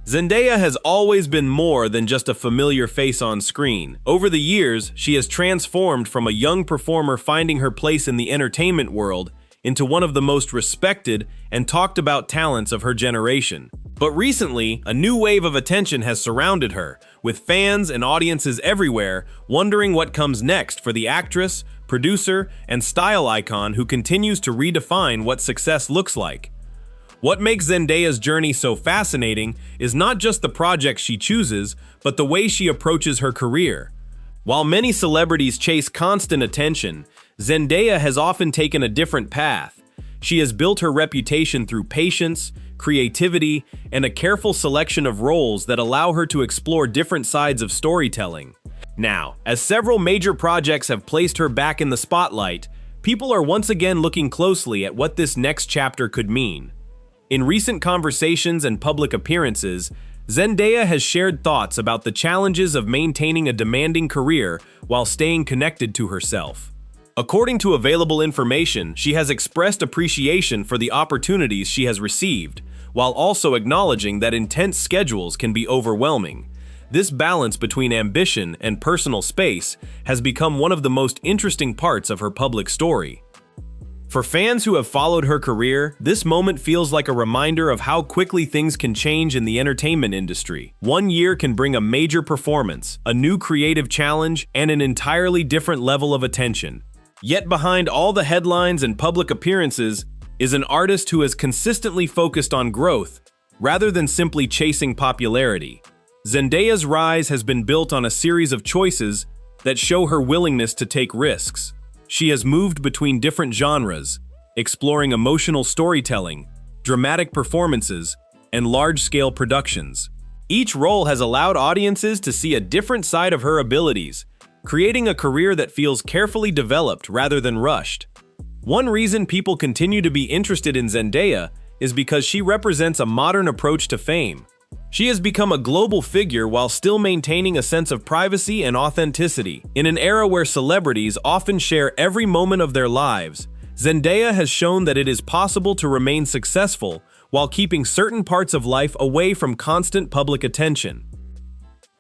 Zendaya has always been more than just a familiar face on screen. Over the years, she has transformed from a young performer finding her place in the entertainment world into one of the most respected and talked about talents of her generation. But recently, a new wave of attention has surrounded her, with fans and audiences everywhere wondering what comes next for the actress, producer, and style icon who continues to redefine what success looks like. What makes Zendaya's journey so fascinating is not just the projects she chooses, but the way she approaches her career. While many celebrities chase constant attention, Zendaya has often taken a different path. She has built her reputation through patience, creativity, and a careful selection of roles that allow her to explore different sides of storytelling. Now, as several major projects have placed her back in the spotlight, people are once again looking closely at what this next chapter could mean. In recent conversations and public appearances, Zendaya has shared thoughts about the challenges of maintaining a demanding career while staying connected to herself. According to available information, she has expressed appreciation for the opportunities she has received, while also acknowledging that intense schedules can be overwhelming. This balance between ambition and personal space has become one of the most interesting parts of her public story. For fans who have followed her career, this moment feels like a reminder of how quickly things can change in the entertainment industry. One year can bring a major performance, a new creative challenge, and an entirely different level of attention. Yet behind all the headlines and public appearances is an artist who has consistently focused on growth, rather than simply chasing popularity. Zendaya's rise has been built on a series of choices that show her willingness to take risks. She has moved between different genres, exploring emotional storytelling, dramatic performances, and large-scale productions. Each role has allowed audiences to see a different side of her abilities, creating a career that feels carefully developed rather than rushed. One reason people continue to be interested in Zendaya is because she represents a modern approach to fame. She has become a global figure while still maintaining a sense of privacy and authenticity. In an era where celebrities often share every moment of their lives, Zendaya has shown that it is possible to remain successful while keeping certain parts of life away from constant public attention.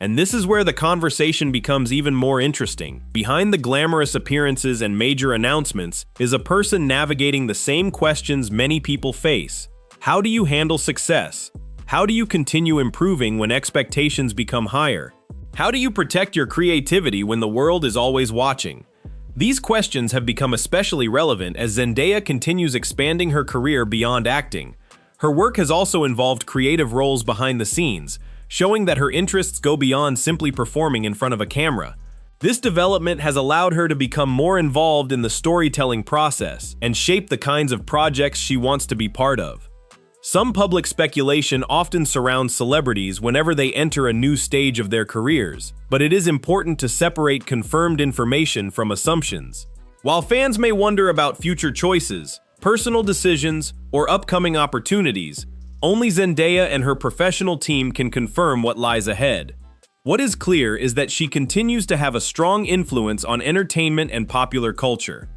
And this is where the conversation becomes even more interesting. Behind the glamorous appearances and major announcements is a person navigating the same questions many people face. How do you handle success? How do you continue improving when expectations become higher? How do you protect your creativity when the world is always watching? These questions have become especially relevant as Zendaya continues expanding her career beyond acting. Her work has also involved creative roles behind the scenes, showing that her interests go beyond simply performing in front of a camera. This development has allowed her to become more involved in the storytelling process and shape the kinds of projects she wants to be part of. Some public speculation often surrounds celebrities whenever they enter a new stage of their careers, but it is important to separate confirmed information from assumptions. While fans may wonder about future choices, personal decisions, or upcoming opportunities, only Zendaya and her professional team can confirm what lies ahead. What is clear is that she continues to have a strong influence on entertainment and popular culture.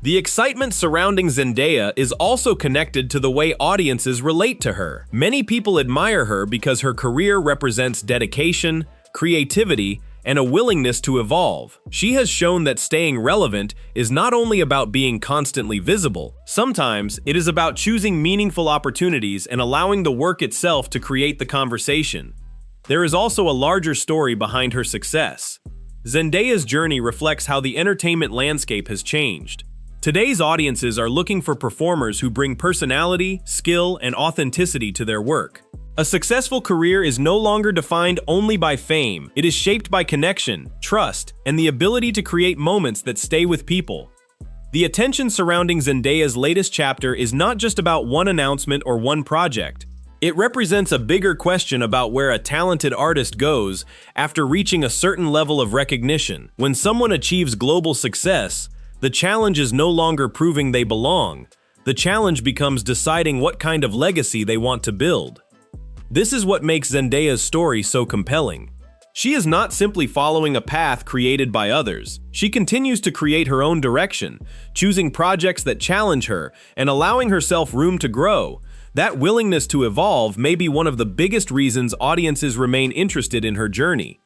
The excitement surrounding Zendaya is also connected to the way audiences relate to her. Many people admire her because her career represents dedication, creativity, and a willingness to evolve. She has shown that staying relevant is not only about being constantly visible. Sometimes it is about choosing meaningful opportunities and allowing the work itself to create the conversation. There is also a larger story behind her success. Zendaya's journey reflects how the entertainment landscape has changed. Today's audiences are looking for performers who bring personality, skill, and authenticity to their work. A successful career is no longer defined only by fame. It is shaped by connection, trust, and the ability to create moments that stay with people. The attention surrounding Zendaya's latest chapter is not just about one announcement or one project. It represents a bigger question about where a talented artist goes after reaching a certain level of recognition. When someone achieves global success, the challenge is no longer proving they belong. The challenge becomes deciding what kind of legacy they want to build. This is what makes Zendaya's story so compelling. She is not simply following a path created by others. She continues to create her own direction, choosing projects that challenge her and allowing herself room to grow. That willingness to evolve may be one of the biggest reasons audiences remain interested in her journey.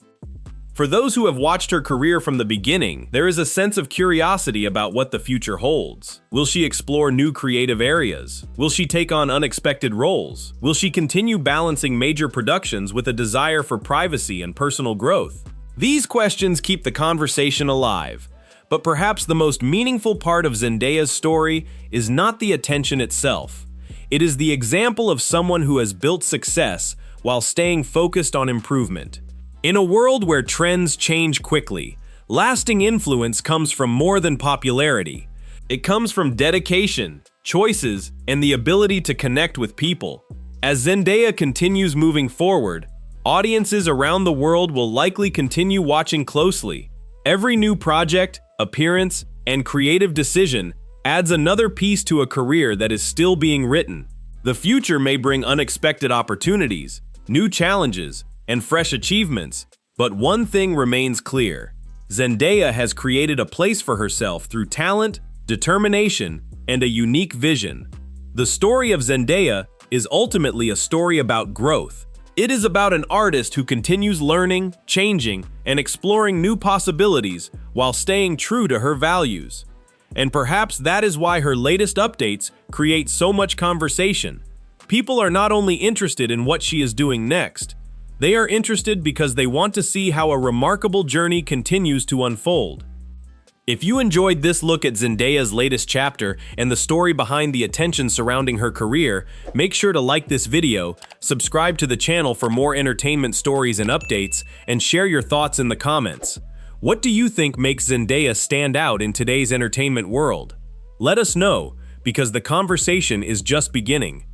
For those who have watched her career from the beginning, there is a sense of curiosity about what the future holds. Will she explore new creative areas? Will she take on unexpected roles? Will she continue balancing major productions with a desire for privacy and personal growth? These questions keep the conversation alive. But perhaps the most meaningful part of Zendaya's story is not the attention itself. It is the example of someone who has built success while staying focused on improvement. In a world where trends change quickly, lasting influence comes from more than popularity. It comes from dedication, choices, and the ability to connect with people. As Zendaya continues moving forward, audiences around the world will likely continue watching closely. Every new project, appearance, and creative decision adds another piece to a career that is still being written. The future may bring unexpected opportunities, new challenges, and fresh achievements, but one thing remains clear. Zendaya has created a place for herself through talent, determination, and a unique vision. The story of Zendaya is ultimately a story about growth. It is about an artist who continues learning, changing, and exploring new possibilities while staying true to her values. And perhaps that is why her latest updates create so much conversation. People are not only interested in what she is doing next, they are interested because they want to see how a remarkable journey continues to unfold. If you enjoyed this look at Zendaya's latest chapter and the story behind the attention surrounding her career, make sure to like this video, subscribe to the channel for more entertainment stories and updates, and share your thoughts in the comments. What do you think makes Zendaya stand out in today's entertainment world? Let us know, because the conversation is just beginning.